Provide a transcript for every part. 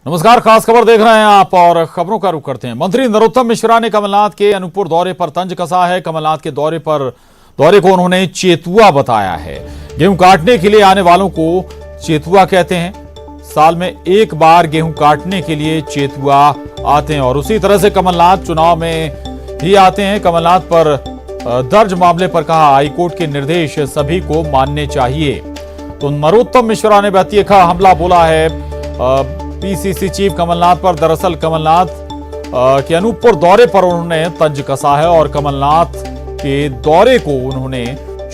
नमस्कार, खास खबर देख रहे हैं आप और खबरों का रुख करते हैं। मंत्री नरोत्तम मिश्रा ने कमलनाथ के अनूपपुर दौरे पर तंज कसा है। कमलनाथ के दौरे को उन्होंने चेतुआ बताया है। गेहूं काटने के लिए आने वालों को चेतुआ कहते हैं। साल में एक बार गेहूं काटने के लिए चेतुआ आते हैं और उसी तरह से कमलनाथ चुनाव में ही आते हैं। कमलनाथ पर दर्ज मामले पर कहा, हाईकोर्ट के निर्देश सभी को मानने चाहिए। तो नरोत्तम मिश्रा ने बेतीखा हमला बोला है पीसीसी चीफ कमलनाथ पर। दरअसल कमलनाथ के अनूपपुर दौरे पर उन्होंने तंज कसा है और कमलनाथ के दौरे को उन्होंने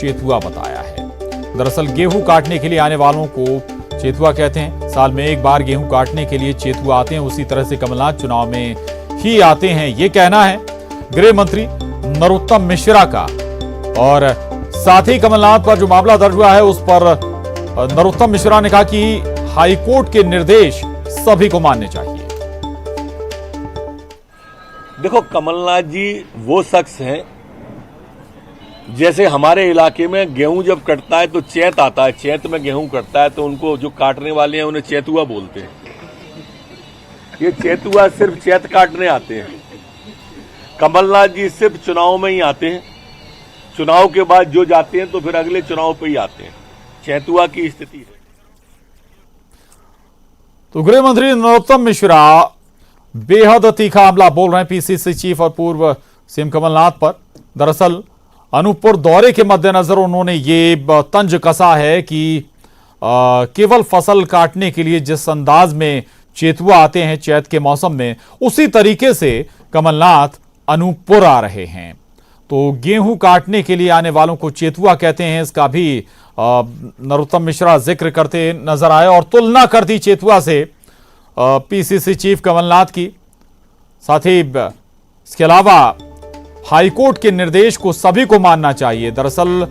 चेतुआ बताया है। दरअसल गेहूं काटने के लिए आने वालों को चेतुआ कहते हैं। साल में एक बार गेहूं काटने के लिए चेतुआ आते हैं। उसी तरह से कमलनाथ चुनाव में ही आते हैं, ये कहना है गृह मंत्री नरोत्तम मिश्रा का। और साथ ही कमलनाथ पर जो मामला दर्ज हुआ है उस पर नरोत्तम मिश्रा ने कहा कि हाईकोर्ट के निर्देश सभी को मानने चाहिए। देखो, कमलनाथ जी वो शख्स हैं, जैसे हमारे इलाके में गेहूं जब कटता है तो चैत आता है, चैत में गेहूं कटता है तो उनको जो काटने वाले हैं उन्हें चेतुआ बोलते हैं। ये चेतुआ सिर्फ चैत काटने आते हैं। कमलनाथ जी सिर्फ चुनाव में ही आते हैं। चुनाव के बाद जो जाते हैं तो फिर अगले चुनाव पे ही आते हैं। चेतुआ की स्थिति है। तो गृह मंत्री नरोत्तम मिश्रा बेहद तीखा हमला बोल रहे हैं पीसीसी चीफ और पूर्व सीएम कमलनाथ पर। दरअसल अनूपपुर दौरे के मद्देनजर उन्होंने ये तंज कसा है कि केवल फसल काटने के लिए जिस अंदाज में चेतुआ आते हैं चैत के मौसम में, उसी तरीके से कमलनाथ अनूपपुर आ रहे हैं। तो गेहूं काटने के लिए आने वालों को चेतुआ कहते हैं, इसका भी नरोत्तम मिश्रा जिक्र करते नजर आए और तुलना कर दी चेतुआ से पीसीसी चीफ कमलनाथ की। साथ ही इसके अलावा हाईकोर्ट के निर्देश को सभी को मानना चाहिए। दरअसल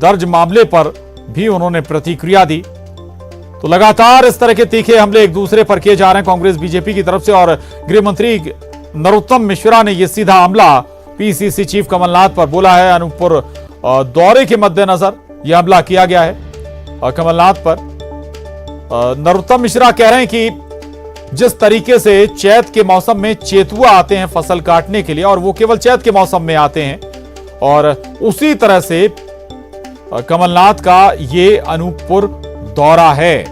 दर्ज मामले पर भी उन्होंने प्रतिक्रिया दी। तो लगातार इस तरह के तीखे हमले एक दूसरे पर किए जा रहे हैं कांग्रेस बीजेपी की तरफ से, और गृह मंत्री नरोत्तम मिश्रा ने यह सीधा हमला पीसीसी चीफ कमलनाथ पर बोला है। अनूपपुर दौरे के मद्देनजर यह हमला किया गया है कमलनाथ पर। नरोत्तम मिश्रा कह रहे हैं कि जिस तरीके से चैत के मौसम में चेतुआ आते हैं फसल काटने के लिए, और वो केवल चैत के मौसम में आते हैं, और उसी तरह से कमलनाथ का ये अनूपपुर दौरा है।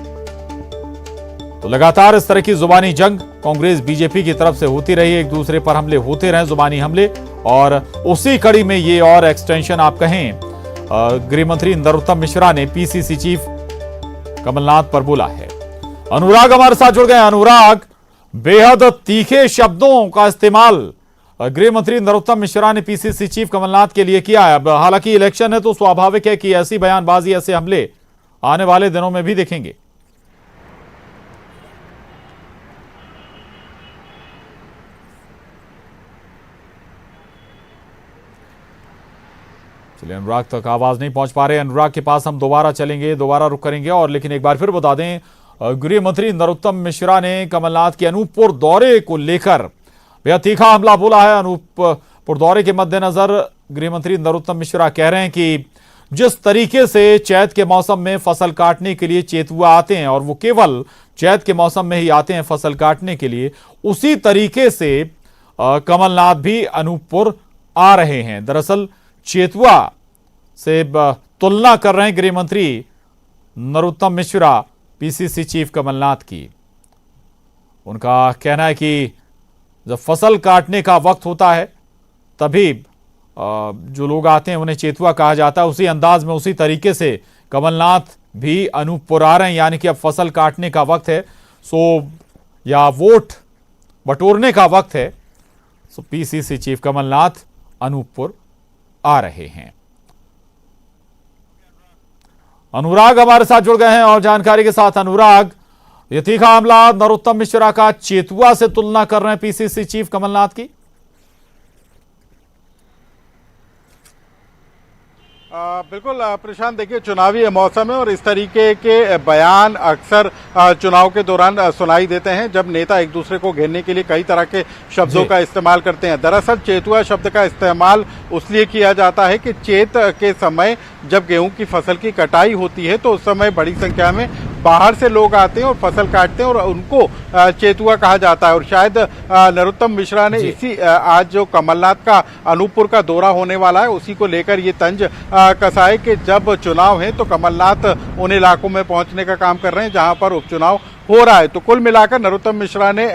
तो लगातार इस तरह की जुबानी जंग कांग्रेस बीजेपी की तरफ से होती रही, एक दूसरे पर हमले होते रहे, जुबानी हमले, और उसी कड़ी में ये और एक्सटेंशन आप कहें गृह मंत्री नरोत्तम मिश्रा ने पीसीसी चीफ कमलनाथ पर बोला है। अनुराग हमारे साथ जुड़ गए। अनुराग, बेहद तीखे शब्दों का इस्तेमाल गृह मंत्री नरोत्तम मिश्रा ने पीसीसी चीफ कमलनाथ के लिए किया है। अब हालांकि इलेक्शन है तो स्वाभाविक है कि ऐसी बयानबाजी, ऐसे हमले आने वाले दिनों में भी देखेंगे। चलिए, अनुराग तक आवाज नहीं पहुंच पा रहे। अनुराग के पास हम दोबारा चलेंगे, दोबारा रुक करेंगे। और लेकिन एक बार फिर बता दें, गृह मंत्री नरोत्तम मिश्रा ने कमलनाथ के अनूपपुर दौरे को लेकर बेहद तीखा हमला बोला है। अनूपपुर दौरे के मद्देनजर गृह मंत्री नरोत्तम मिश्रा कह रहे हैं कि जिस तरीके से चैत के मौसम में फसल काटने के लिए चेतुआ आते हैं, और वो केवल चैत के मौसम में ही आते हैं फसल काटने के लिए, उसी तरीके से कमलनाथ भी अनूपपुर आ रहे हैं। दरअसल चेतुआ से तुलना कर रहे हैं गृह मंत्री नरोत्तम मिश्रा पीसीसी चीफ कमलनाथ की। उनका कहना है कि जब फसल काटने का वक्त होता है तभी जो लोग आते हैं उन्हें चेतुआ कहा जाता है। उसी अंदाज में, उसी तरीके से कमलनाथ भी अनूपपुर आ रहे हैं, यानी कि अब फसल काटने का वक्त है, या वोट बटोरने का वक्त है, सो पीसीसी चीफ कमलनाथ अनूपपुर आ रहे हैं। अनुराग हमारे साथ जुड़ गए हैं और जानकारी के साथ। अनुराग, ये तीखा हमला नरोत्तम मिश्रा का चेतुआ से तुलना कर रहे हैं पीसीसी चीफ कमलनाथ की। बिल्कुल प्रशांत, देखिए चुनावी मौसम है और इस तरीके के बयान अक्सर चुनाव के दौरान सुनाई देते हैं, जब नेता एक दूसरे को घेरने के लिए कई तरह के शब्दों का इस्तेमाल करते हैं। दरअसल चेतुआ शब्द का इस्तेमाल उसलिए किया जाता है कि चैत के समय जब गेहूं की फसल की कटाई होती है तो उस समय बड़ी संख्या में बाहर से लोग आते हैं और फसल काटते हैं और उनको चेतुआ कहा जाता है। और शायद नरोत्तम मिश्रा ने इसी आज जो कमलनाथ का अनूपपुर का दौरा होने वाला है उसी को लेकर ये तंज कसा है कि जब चुनाव है तो कमलनाथ उन इलाकों में पहुंचने का काम कर रहे हैं जहां पर उपचुनाव हो रहा है। तो कुल मिलाकर नरोत्तम मिश्रा ने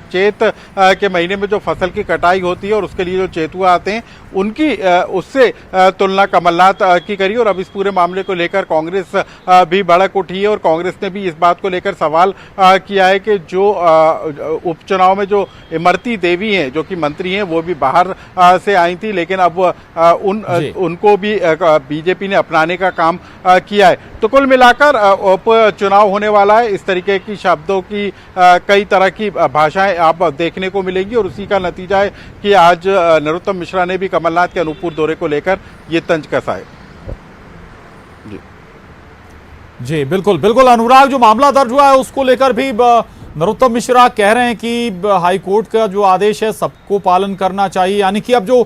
चैत के महीने में जो फसल की कटाई होती है और उसके लिए जो चेतुआ आते हैं उनकी उससे तुलना कमलनाथ की करी। और अब इस पूरे मामले को लेकर कांग्रेस भी भड़क उठी है और कांग्रेस ने भी इस बात को लेकर सवाल किया है कि जो उपचुनाव में जो इमरती देवी हैं जो कि मंत्री हैं वो भी बाहर से आई थी, लेकिन अब उनको भी बीजेपी ने अपनाने का काम किया है। तो कुल मिलाकर उपचुनाव होने वाला है, इस तरीके की शब्दों की कई तरह की भाषाएं आप देखने को मिलेंगी और उसी का नतीजा है कि आज नरोत्तम मिश्रा ने भी कमलनाथ के अनूपपुर दौरे को लेकर ये तंज कसा है। जी बिल्कुल बिल्कुल अनुराग, जो मामला दर्ज हुआ है उसको लेकर भी नरोत्तम मिश्रा कह रहे हैं कि हाई कोर्ट का जो आदेश है सबको पालन करना चाहिए, यानी कि अब जो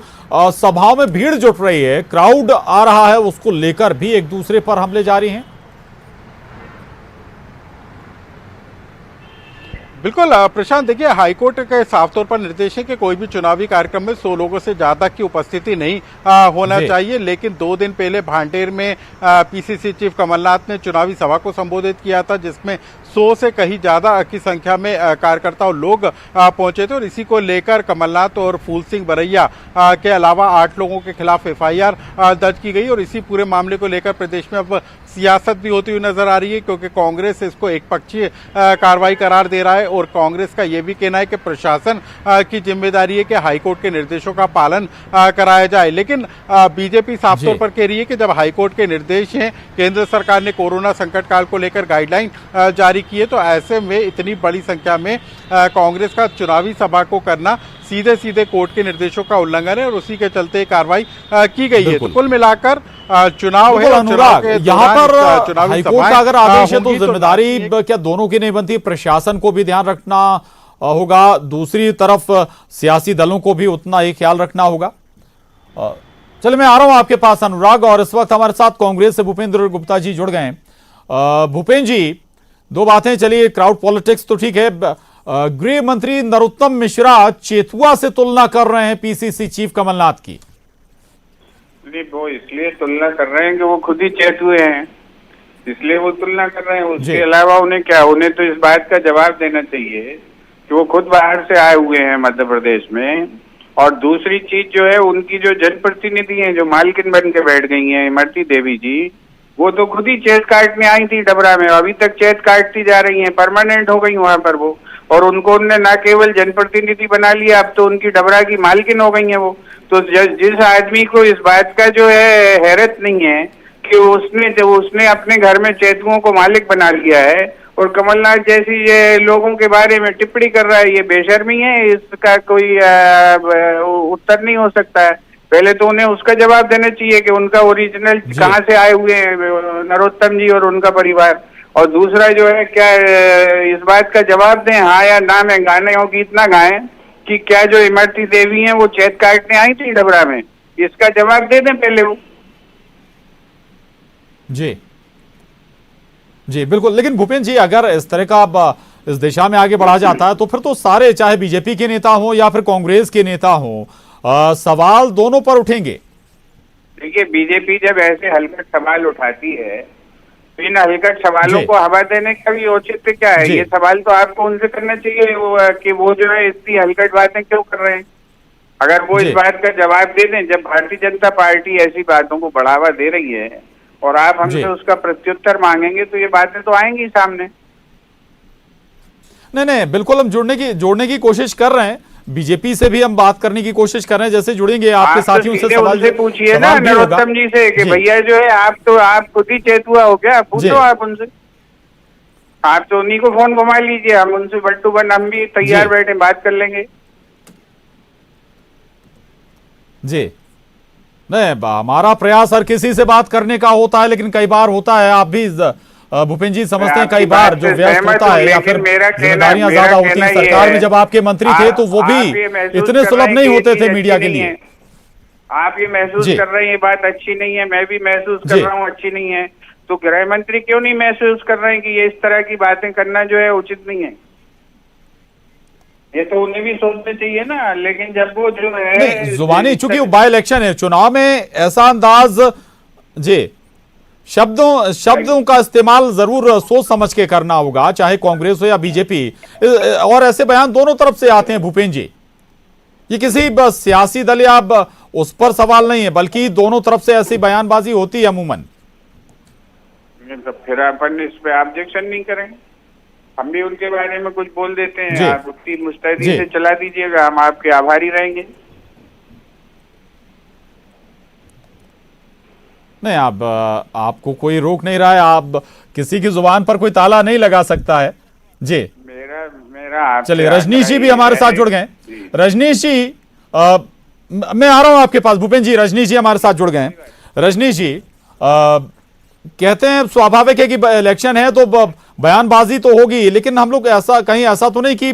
सभाओं में भीड़ जुट रही है, क्राउड आ रहा है, उसको लेकर भी एक दूसरे पर हमले जारी हैं। बिल्कुल प्रशांत, देखिए हाईकोर्ट के साफ तौर पर निर्देश है कि कोई भी चुनावी कार्यक्रम में 100 लोगों से ज्यादा की उपस्थिति नहीं होना चाहिए। लेकिन 2 दिन पहले भांडेर में पीसीसी चीफ कमलनाथ ने चुनावी सभा को संबोधित किया था जिसमें 100 से कहीं ज्यादा की संख्या में कार्यकर्ता और लोग पहुंचे थे और इसी को लेकर कमलनाथ और फूल सिंह बरैया के अलावा 8 लोगों के खिलाफ एफआईआर दर्ज की गई। और इसी पूरे मामले को लेकर प्रदेश में अब सियासत भी होती हुई नजर आ रही है क्योंकि कांग्रेस इसको एक पक्षीय कार्रवाई करार दे रहा है और कांग्रेस का यह भी कहना है कि प्रशासन की जिम्मेदारी है कि हाईकोर्ट के निर्देशों का पालन कराया जाए। लेकिन बीजेपी साफ तौर पर कह रही है कि जब हाईकोर्ट के निर्देश हैं, केंद्र सरकार ने कोरोना संकट काल को लेकर गाइडलाइन जारी की है, तो ऐसे में इतनी बड़ी संख्या में कांग्रेस का चुनावी सभा को करना सीधे सीधे कोर्ट के निर्देशों का उल्लंघन है और उसी के चलते कार्रवाई की गई है। तो कुल मिलाकर चुनाव है, अनुराग यहाँ पर हाईकोर्ट का अगर आदेश है तो जिम्मेदारी क्या दोनों की नहीं बनती, प्रशासन को भी ध्यान रखना होगा, दूसरी तरफ सियासी दलों को भी उतना ही ख्याल रखना होगा। चलिए मैं आ रहा हूं आपके पास अनुराग, और इस वक्त हमारे साथ कांग्रेस से भूपेंद्र गुप्ता जी जुड़ गए हैं। भूपेंद्र जी, 2 बातें, चलिए क्राउड पॉलिटिक्स तो ठीक है, गृह मंत्री नरोत्तम मिश्रा चेतुआ से तुलना कर रहे हैं पीसीसी चीफ कमलनाथ की। नहीं, वो इसलिए तुलना कर रहे हैं कि वो खुद ही चेतुए हैं, इसलिए वो तुलना कर रहे हैं। उसके अलावा उन्हें क्या, उन्हें तो इस बात का जवाब देना चाहिए कि वो खुद बाहर से आए हुए हैं मध्य प्रदेश में। और दूसरी चीज जो है, उनकी जो जनप्रतिनिधि हैं जो मालकिन बन के बैठ गई हैं, इमरती देवी जी, वो तो खुद ही चेत काटने आई थी डबरा में, अभी तक चेत काटती जा रही हैं, परमानेंट हो गई वहां पर वो। और उनको उनने न केवल जनप्रतिनिधि बना लिया, अब तो उनकी डबरा की मालकिन हो गई है वो। तो जिस आदमी को इस बात का जो है हैरत नहीं है कि उसने अपने घर में चेतुओं को मालिक बना लिया है और कमलनाथ जैसी ये लोगों के बारे में टिप्पणी कर रहा है, ये बेशर्मी है, इसका कोई उत्तर नहीं हो सकता है। पहले तो उन्हें उसका जवाब देना चाहिए कि उनका ओरिजिनल कहाँ से आए हुए हैं नरोत्तम जी और उनका परिवार। और दूसरा जो है, क्या इस बात का जवाब दें, हाँ या ना में गाने और गीत ना गाएं कि क्या जो इमरती देवी हैं वो चेत काटने आई थी डबरा में, इसका जवाब दे दें पहले वो। जी जी बिल्कुल, लेकिन भूपेंद्र जी अगर इस तरह का इस दिशा में आगे बढ़ा जाता है तो फिर तो सारे, चाहे बीजेपी के नेता हो या फिर कांग्रेस के नेता हो, सवाल दोनों पर उठेंगे। देखिए, बीजेपी जब ऐसे हलकट सवाल उठाती है तो इन हलकट सवालों को हवा देने का भी औचित्य क्या है? ये सवाल तो आपको उनसे करना चाहिए कि वो जो है इतनी हलकट बातें क्यों कर रहे हैं। अगर वो इस बात का जवाब दे दें, जब भारतीय जनता पार्टी ऐसी बातों को बढ़ावा दे रही है और आप हमसे उसका प्रत्युत्तर मांगेंगे तो ये बातें तो आएंगी सामने। नहीं, बिल्कुल हम जोड़ने की कोशिश कर रहे हैं, बीजेपी से भी हम बात करने की कोशिश कर रहे हैं, जैसे जुड़ेंगे आपके साथियों से सवाल पूछिए ना नरोत्तम जी से कि भैया जो है आप खुद ही चेतुआ हो क्या, पूछो आप उनसे। आप तो उन्हीं को फोन घुमा लीजिए, हम उनसे बट्टू बन, हम भी तैयार बैठे बात कर लेंगे। जी नहीं, हमारा प्रयास हर किसी से बात करने का होता है, लेकिन कई बार होता है, आप भी भूपेंद्र जी समझते हैं, कई बार जो व्यस्त होता है या फिर जिम्मेदारियां ज्यादा होती हैं। सरकार में जब आपके मंत्री थे तो वो भी इतने सुलभ नहीं होते थे मीडिया के लिए। आप ये महसूस कर रहे हैं ये बात अच्छी नहीं है, मैं भी महसूस कर रहा हूँ अच्छी नहीं है, तो गृह मंत्री क्यों नहीं महसूस कर रहे हैं कि ये इस तरह की बातें करना जो है उचित नहीं है? ये तो उन्हें भी सोचना चाहिए ना। लेकिन जब वो जो है जुबानी, चूंकि बाय इलेक्शन है, चुनाव में ऐसा अंदाज जी शब्दों का इस्तेमाल जरूर सोच समझ के करना होगा, चाहे कांग्रेस हो या बीजेपी। और ऐसे बयान दोनों तरफ से आते हैं भूपेंद्र जी, ये किसी सियासी दल या उस पर सवाल नहीं है, बल्कि दोनों तरफ से ऐसी बयानबाजी होती है अमूमन। तो फिर अपन इस पे ऑब्जेक्शन नहीं करेंगे, हम भी उनके बारे में कुछ बोल देते हैं, आप उतनी मुस्तैदी से चला दीजिएगा, हम आपके आभारी रहेंगे। नहीं, आपको कोई रोक नहीं रहा है, आप किसी की जुबान पर कोई ताला नहीं लगा सकता है जी। मेरा चलिए, रजनीश जी भी हमारे साथ जुड़ गए। रजनीश जी, मैं आ रहा हूं आपके पास। भूपेंद्र जी, रजनीश जी हमारे साथ जुड़ गए। रजनीश जी, कहते हैं स्वाभाविक है कि इलेक्शन है तो बयानबाजी तो होगी, लेकिन हम लोग कहीं ऐसा तो नहीं कि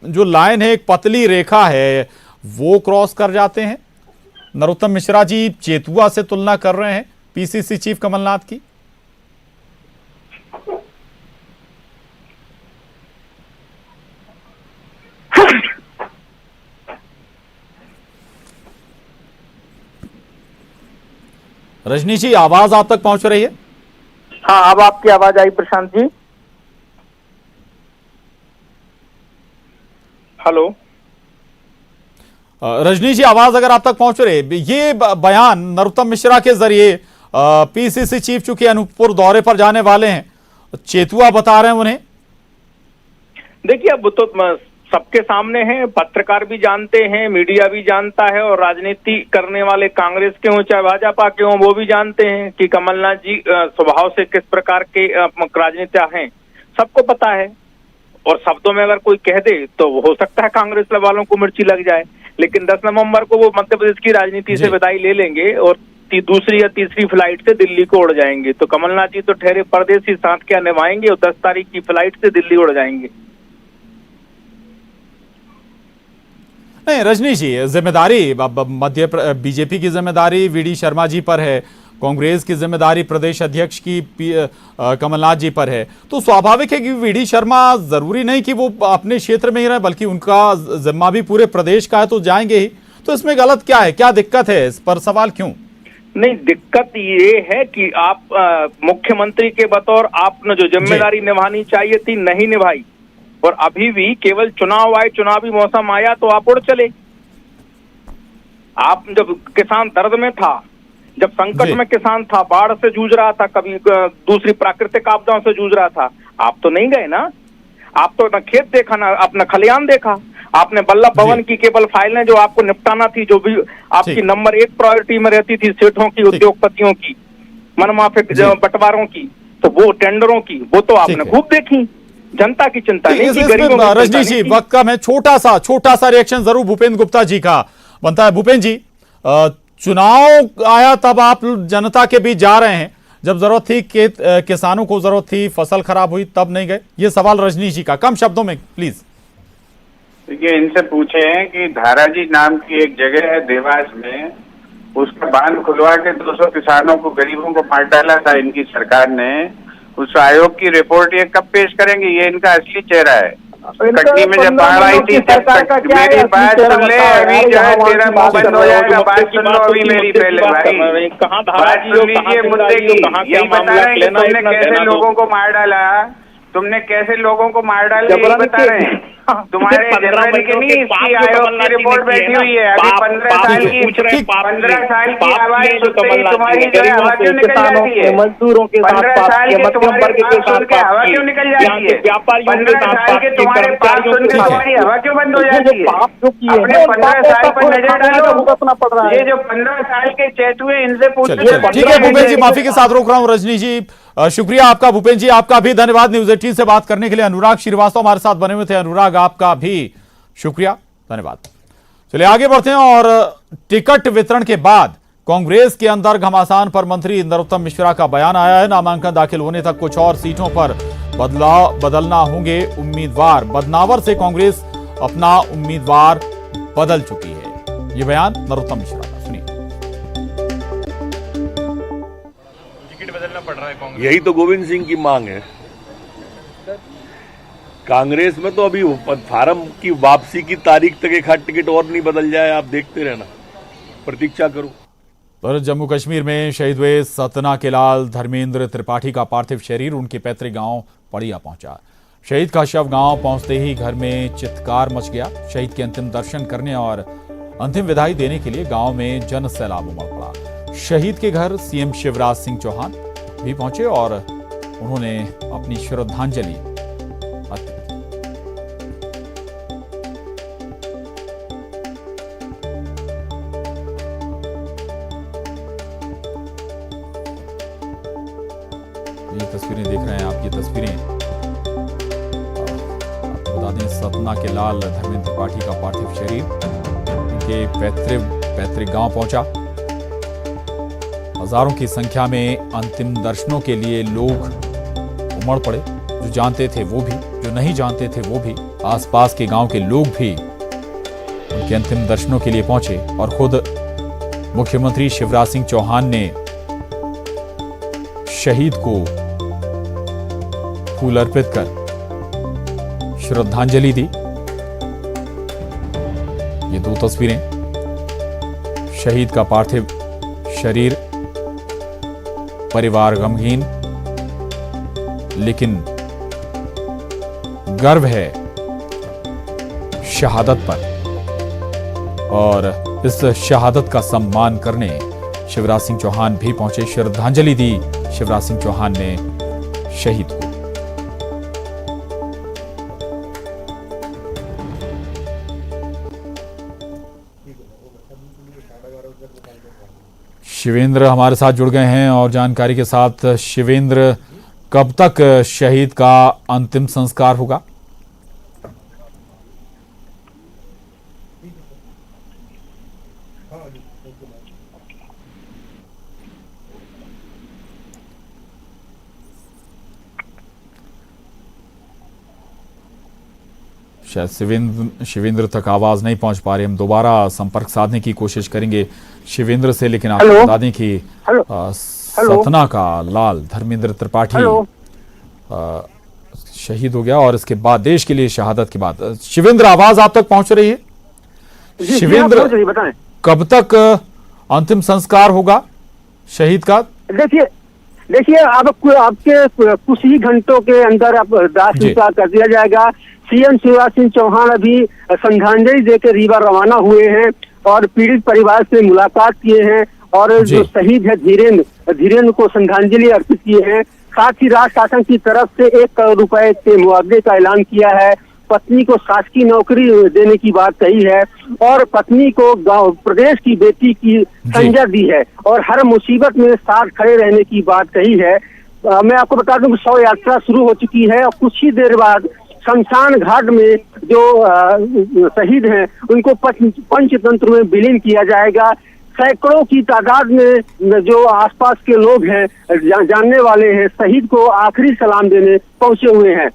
जो लाइन है, एक पतली रेखा है, वो क्रॉस कर जाते हैं। नरोत्तम मिश्रा जी चेतुआ से तुलना कर रहे हैं पीसीसी चीफ कमलनाथ की। रजनीश जी, आवाज आप तक पहुंच रही है? हाँ, अब आपकी आवाज आई प्रशांत जी। हेलो रजनीश जी, आवाज अगर आप तक पहुंच रही है, ये बयान नरोत्तम मिश्रा के जरिए पीसीसी चीफ चूंकि अनूपपुर दौरे पर जाने वाले हैं, चेतुआ बता रहे हैं उन्हें। देखिए, अब तो सबके सामने है, पत्रकार भी जानते हैं, मीडिया भी जानता है, और राजनीति करने वाले कांग्रेस के हों चाहे भाजपा के हों, वो भी जानते हैं कि कमलनाथ जी स्वभाव से किस प्रकार के राजनेता हैं, सबको पता है। और शब्दों में अगर कोई कह दे तो हो सकता है कांग्रेस वालों को मिर्ची लग जाए, लेकिन 10 नवंबर को वो मध्य प्रदेश की राजनीति से विदाई ले लेंगे और दूसरी या तीसरी फ्लाइट से दिल्ली को उड़ जाएंगे। तो कमलनाथ जी तो ठहरे परदेसी, साथ क्या निभाएंगे, और 10 तारीख की फ्लाइट से दिल्ली उड़ जाएंगे। नहीं रजनीश जी, जिम्मेदारी मध्य बीजेपी की जिम्मेदारी वीडी शर्मा जी पर है, कांग्रेस की जिम्मेदारी प्रदेश अध्यक्ष की कमलनाथ जी पर है, तो स्वाभाविक है कि वीडी शर्मा जरूरी नहीं कि वो अपने क्षेत्र में ही रहे, बल्कि उनका जिम्मा भी पूरे प्रदेश का है, तो जाएंगे ही। तो इसमें गलत क्या है, क्या दिक्कत है, इस पर सवाल क्यों? नहीं, दिक्कत ये है कि आप मुख्यमंत्री के बतौर आपने जो जिम्मेदारी निभानी चाहिए थी नहीं निभाई, और अभी भी केवल चुनाव आए, चुनावी मौसम आया तो आप उड़ चले। आप जब किसान दर्द में था, जब संकट में किसान था, बाढ़ से जूझ रहा था, कभी दूसरी प्राकृतिक आपदाओं से जूझ रहा था, आप तो नहीं गए ना। आप तो अपना खेत देखा ना, अपना खलियान देखा। आपने बल्लभ भवन की केवल फाइलें जो आपको निपटाना थी, जो भी आपकी नंबर 1 प्रायोरिटी में रहती थी, सेठों की, उद्योगपतियों की, मनमाफिक बंटवारों की, तो वो टेंडरों की, वो तो आपने खूब देखी। जनता की चिंता नहीं की, गरीबों की। रजनीश जी, वक्त कम है, छोटा सा रिएक्शन जरूर भूपेंद्र गुप्ता जी का बनता है। भूपेंद्र जी, चुनाव आया तब आप जनता के बीच जा रहे हैं, जब जरूरत थी किसानों को जरूरत थी, फसल खराब हुई तब नहीं गए, ये सवाल रजनीश जी का, कम शब्दों में प्लीज। देखिए, इनसे पूछे हैं कि धाराजी नाम की एक जगह है देवास में, उसका बांध खुलवा के 200 किसानों को, गरीबों को मार डाला था इनकी सरकार ने। उस आयोग की रिपोर्ट ये कब पेश करेंगे, ये इनका असली चेहरा है। कटनी में जब बाढ़ आई थी, मेरी बात सुन ले, अभी जो है तेरा मुंह बंद हो जाएगा, बात सुन लो अभी मेरी पहले भाई, बात सुन लीजिए मुद्दे की। यही बता रहे हैं कि तुमने कैसे लोगों को मार डाला, तुमने कैसे लोगों को मार डाला, यही बता रहे हैं। तुम्हारे जनरल की नहीं, इसकी आयोग की रिपोर्ट बैठी हुई है। अभी 15 साल की आवाज सुनते ही तुम्हारी जो है हवा क्यों निकल जाती है? मजदूरों के 15 साल के तुम्हारे पास सुन के हवा क्यों निकल जाती है? 15 साल के तुम्हारे पास सुन के तुम्हारी हवा क्यों बंद हो जाती है? अपने 15 साल पर नजर डालो। ये जो 15 साल के चेतुए, इनसे पूछो। ठीक है भूपेंद्र जी, माफी के साथ रोक रहा हूं। रजनी जी, शुक्रिया आपका। भूपेंद्र जी, आपका भी धन्यवाद न्यूज 18 से बात करने के लिए। अनुराग श्रीवास्तव हमारे साथ बने हुए थे। अनुराग, आपका भी शुक्रिया, धन्यवाद। चलिए आगे बढ़ते हैं। और टिकट वितरण के बाद कांग्रेस के अंदर घमासान पर मंत्री नरोत्तम मिश्रा का बयान आया है। नामांकन दाखिल होने तक कुछ और सीटों पर बदलना होंगे उम्मीदवार। बदनावर से कांग्रेस अपना उम्मीदवार बदल चुकी है। यह बयान नरोत्तम मिश्रा का, सुनिए। टिकट बदलना पड़ रहा रहा है कांग्रेस? यही तो गोविंद सिंह की मांग है। कांग्रेस में तो अभी फार्म की वापसी की तारीख तक एक हाथ टिकट और नहीं बदल जाए, आप देखते रहना, प्रतीक्षा करो। पर जम्मू कश्मीर में शहीद हुए सतना के लाल धर्मेंद्र त्रिपाठी का पार्थिव शरीर उनके पैतृक गांव पड़िया पहुंचा। शहीद का शव गांव पहुंचते ही घर में चित्कार मच गया। शहीद के अंतिम दर्शन करने और अंतिम विदाई देने के लिए गांव में जन सैलाब उमड़ पड़ा। शहीद के घर सीएम शिवराज सिंह चौहान भी पहुंचे और उन्होंने अपनी श्रद्धांजलि अर्पित की। ये तस्वीरें देख रहे हैं आप, ये तस्वीरें आपको बता दें सतना के लाल धर्मेंद्र त्रिपाठी का पार्थिव शरीर उनके पैतृक गांव पहुंचा। हजारों की संख्या में अंतिम दर्शनों के लिए लोग उमड़ पड़े, जो जानते थे वो भी, जो नहीं जानते थे वो भी। आसपास के गांव के लोग भी उनके अंतिम दर्शनों के लिए पहुंचे और खुद मुख्यमंत्री शिवराज सिंह चौहान ने शहीद को फूल अर्पित कर श्रद्धांजलि दी। ये दो तस्वीरें, शहीद का पार्थिव शरीर, परिवार गमगीन, लेकिन गर्व है शहादत पर, और इस शहादत का सम्मान करने शिवराज सिंह चौहान भी पहुंचे। श्रद्धांजलि दी शिवराज सिंह चौहान ने शहीद को। शिवेंद्र हमारे साथ जुड़ गए हैं और जानकारी के साथ। शिवेंद्र, कब तक शहीद का अंतिम संस्कार होगा? शायद शिवेंद्र तक आवाज नहीं पहुंच पा रही। हम दोबारा संपर्क साधने की कोशिश करेंगे शिवेंद्र से, लेकिन आपको बता दें कि सतना का लाल धर्मेंद्र त्रिपाठी शहीद हो गया और इसके बाद देश के लिए शहादत के बाद। शिवेंद्र, आवाज आप तक पहुंच रही है? शिवेंद्र, बताएं कब तक अंतिम संस्कार होगा शहीद का? देखिए आपके कुछ ही घंटों के अंदर दाह संस्कार कर दिया जाएगा। सीएम शिवराज सिंह चौहान अभी श्रद्धांजलि देकर रीवा रवाना हुए हैं और पीड़ित परिवार से मुलाकात किए हैं और जो शहीद है धीरेन्द्र को श्रद्धांजलि अर्पित किए हैं। साथ ही राज्य शासन की तरफ से 1 करोड़ रुपए के मुआवजे का ऐलान किया है। पत्नी को शासकीय नौकरी देने की बात कही है और पत्नी को प्रदेश की बेटी की संज्ञा दी है और हर मुसीबत में साथ खड़े रहने की बात कही है। मैं आपको बता दूं कि शव यात्रा शुरू हो चुकी है और कुछ ही देर बाद शमशान घाट में जो शहीद हैं उनको पंचतंत्र में विलीन किया जाएगा। सैकड़ों की तादाद में जो आसपास के लोग हैं, जानने वाले हैं, शहीद को आखिरी सलाम देने पहुंचे हुए हैं।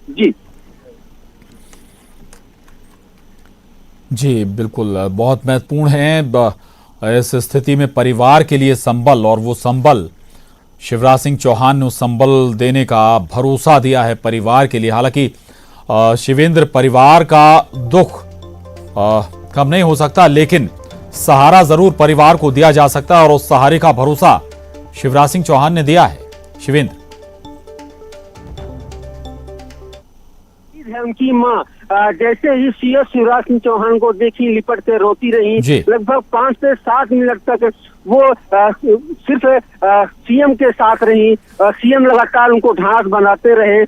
जी बिल्कुल, बहुत महत्वपूर्ण है इस स्थिति में परिवार के लिए संबल, और वो संबल शिवराज सिंह चौहान ने उस संबल देने का भरोसा दिया है परिवार के लिए। हालांकि शिवेंद्र, परिवार का दुख कम नहीं हो सकता, लेकिन सहारा जरूर परिवार को दिया जा सकता है और उस सहारे का भरोसा शिवराज सिंह चौहान ने दिया है। शिवेंद्र, उनकी मां जैसे ही सीएस शिवराज सिंह चौहान को देखी लिपट के रोती रही। लगभग 5 से 7 मिनट तक वो सिर्फ सीएम के साथ रही। सीएम लगातार उनको ढांढस बनाते रहे।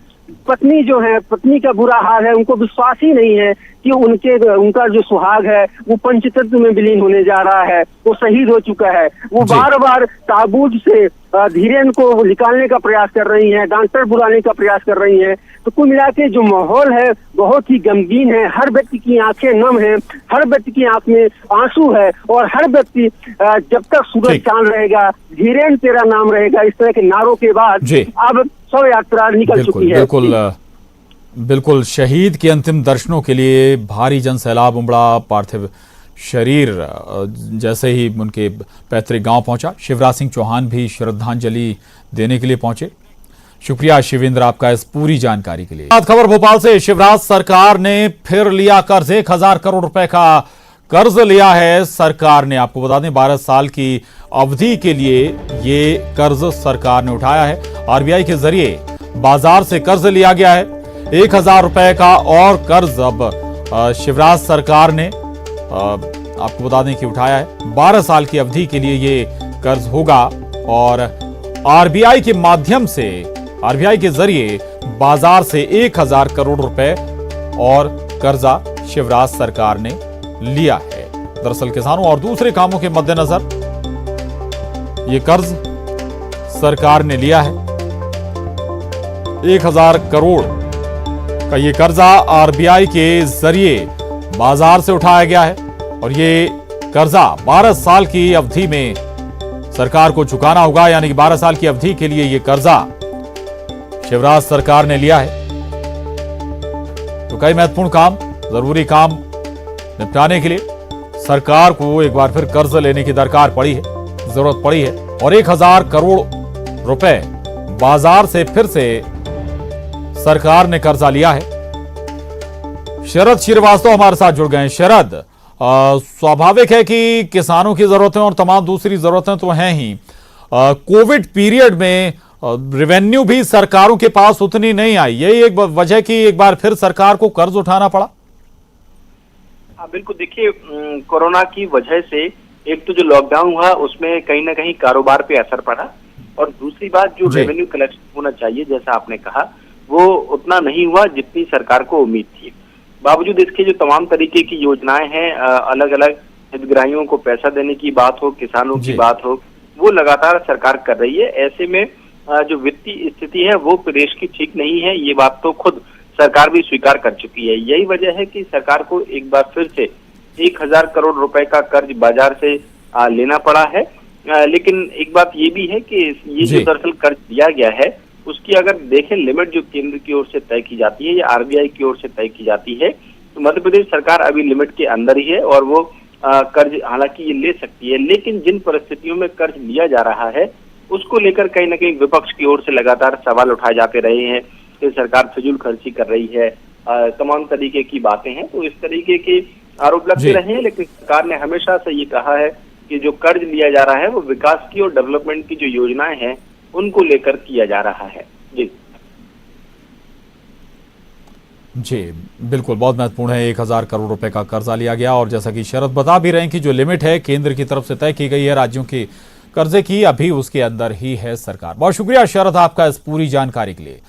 पत्नी जो है, पत्नी का बुरा हाल है, उनको विश्वास ही नहीं है कि उनका जो सुहाग है वो पंचतत्व में विलीन होने जा रहा है, वो शहीद हो चुका है। वो बार बार ताबूत से धीरेन्द्र को निकालने का प्रयास कर रही हैं, डॉक्टर बुलाने का प्रयास कर रही हैं। तो कुल मिला के जो माहौल है बहुत ही गमगीन है। हर व्यक्ति की आंखें नम है, हर व्यक्ति की आंख में आंसू है और हर व्यक्ति जब तक सूरज चांद रहेगा, धीरेन्द्र तेरा नाम रहेगा, इस तरह के नारों के बाद अब शव यात्रा निकल चुकी है। बिल्कुल, शहीद के अंतिम दर्शनों के लिए भारी जन सैलाब उमड़ा। पार्थिव शरीर जैसे ही उनके पैतृक गांव पहुंचा, शिवराज सिंह चौहान भी श्रद्धांजलि देने के लिए पहुंचे। शुक्रिया शिवेंद्र आपका इस पूरी जानकारी के लिए। बात खबर भोपाल से, शिवराज सरकार ने फिर लिया कर्ज, 1000 करोड़ रुपए का कर्ज लिया है सरकार ने। आपको बता दें 12 साल की अवधि के लिए ये कर्ज सरकार ने उठाया है। आरबीआई के जरिए बाजार से कर्ज लिया गया है। 1000 रुपए का और कर्ज अब शिवराज सरकार ने आपको बता दें कि उठाया है। 12 साल की अवधि के लिए ये कर्ज होगा और आरबीआई के माध्यम से, आरबीआई के जरिए बाजार से 1000 करोड़ रुपए और कर्जा शिवराज सरकार ने लिया है। दरअसल किसानों और दूसरे कामों के मद्देनजर ये कर्ज सरकार ने लिया है। 1000 करोड़ का ये कर्जा आरबीआई के जरिए बाजार से उठाया गया है और ये कर्जा 12 साल की अवधि में सरकार को चुकाना होगा, यानी कि 12 साल की अवधि के लिए ये कर्जा शिवराज सरकार ने लिया है। तो कई महत्वपूर्ण काम, जरूरी काम निपटाने के लिए सरकार को एक बार फिर कर्ज लेने की दरकार पड़ी है, जरूरत पड़ी है और 1000 करोड़ रुपए बाजार से फिर से सरकार ने कर्जा लिया है। शरद श्रीवास्तव हमारे साथ जुड़ गए हैं। शरद, स्वाभाविक है कि किसानों की जरूरतें और तमाम दूसरी जरूरतें तो हैं ही। कोविड पीरियड में रेवेन्यू भी सरकारों के पास उतनी नहीं आई, यही एक वजह कि एक बार फिर सरकार को कर्ज उठाना पड़ा। बिल्कुल, देखिए कोरोना की वजह से एक तो जो लॉकडाउन हुआ उसमें कहीं ना कहीं कारोबार पे असर पड़ा और दूसरी बात जो रेवेन्यू कलेक्शन होना चाहिए जैसा आपने कहा वो उतना नहीं हुआ जितनी सरकार को उम्मीद थी। बावजूद इसके जो तमाम तरीके की योजनाएं हैं, अलग अलग हितग्राहियों को पैसा देने की बात हो, किसानों की बात हो, वो लगातार सरकार कर रही है। ऐसे में जो वित्तीय स्थिति है वो प्रदेश की ठीक नहीं है, ये बात तो खुद सरकार भी स्वीकार कर चुकी है। यही वजह है कि सरकार को एक बार फिर से 1000 करोड़ रुपए का कर्ज बाजार से लेना पड़ा है। लेकिन एक बात ये भी है कि ये जो दरअसल कर्ज दिया गया है उसकी अगर देखें लिमिट जो केंद्र की ओर से तय की जाती है या आरबीआई की ओर से तय की जाती है, तो मध्य प्रदेश सरकार अभी लिमिट के अंदर ही है और वो कर्ज हालांकि ये ले सकती है। लेकिन जिन परिस्थितियों में कर्ज लिया जा रहा है उसको लेकर कहीं ना कहीं विपक्ष की ओर से लगातार सवाल उठाए जाते रहे हैं कि सरकार फिजूल खर्ची कर रही है, तमाम तरीके की बातें हैं। तो इस तरीके के आरोप लगते रहे हैं, लेकिन सरकार ने हमेशा से ये कहा है कि जो कर्ज लिया जा रहा है वो विकास की और डेवलपमेंट की जो योजनाएं हैं उनको लेकर किया जा रहा है। जी बिल्कुल, बहुत महत्वपूर्ण है। 1000 करोड़ रुपए का कर्जा लिया गया और जैसा कि शरद बता भी रहे हैं कि जो लिमिट है केंद्र की तरफ से तय की गई है राज्यों के कर्जे की, अभी उसके अंदर ही है सरकार। बहुत शुक्रिया शरद आपका इस पूरी जानकारी के लिए।